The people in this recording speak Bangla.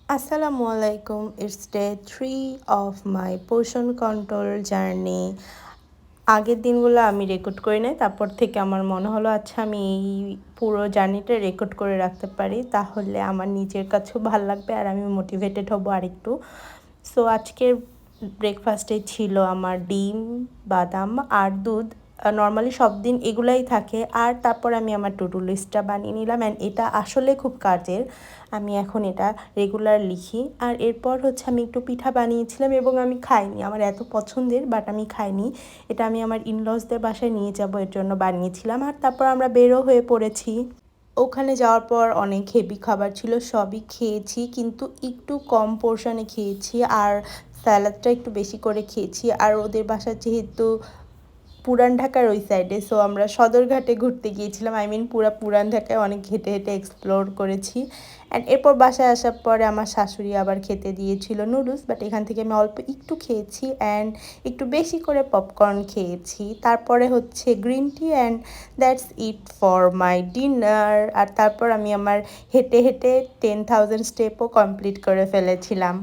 Assalamu alaikum. It's day 3 of my portion control journey. আগের দিনগুলো আমি রেকর্ড করি নাই, তারপর থেকে আমার মনে হলো আচ্ছা আমি এই পুরো জার্নিটা রেকর্ড করে রাখতে পারি, তাহলে আমার নিজের কাছেও ভাল লাগবে আর আমি মোটিভেটেড হব আরেকটু। সো আজকের ব্রেকফাস্টে ছিল আমার ডিম, বাদাম আর দুধ। নর্মালি সব দিন এগুলাই থাকে। আর তারপর আমি আমার টু ডু লিস্টটা বানিয়ে নিলাম, অ্যান্ড এটা আসলে খুব কাজের। আমি এখন এটা রেগুলার লিখি। আর এরপর হচ্ছে আমি একটু পিঠা বানিয়েছিলাম এবং আমি খাইনি, আমার এত পছন্দের, বাট আমি খাইনি। এটা আমি আমার ইনলসদের বাসায় নিয়ে যাব এর জন্য বানিয়েছিলাম। আর তারপর আমরা বেরো হয়ে পড়েছি। ওখানে যাওয়ার পর অনেক হেভি খাবার ছিল, সবই খেয়েছি, কিন্তু একটু কম পোর্শনে খেয়েছি আর স্যালাডটা একটু বেশি করে খেয়েছি। আর ওদের বাসা যেহেতু পুরান ঢাকার ওই সাইডে, সো আমরা সদরঘাটে ঘুরতে গিয়েছিলাম। পুরান ঢাকায় অনেক হেঁটে হেঁটে এক্সপ্লোর করেছি। অ্যান্ড এরপর বাসায় আসার পরে আমার শাশুড়ি আবার খেতে দিয়েছিল নুডলস, বাট এখান থেকে আমি অল্প একটু খেয়েছি অ্যান্ড একটু বেশি করে পপকর্ন খেয়েছি। তারপরে হচ্ছে green tea, and that's it for my dinner. আর তারপর আমি আমার হেঁটে হেঁটে 10,000 স্টেপও কমপ্লিট করে ফেলেছিলাম।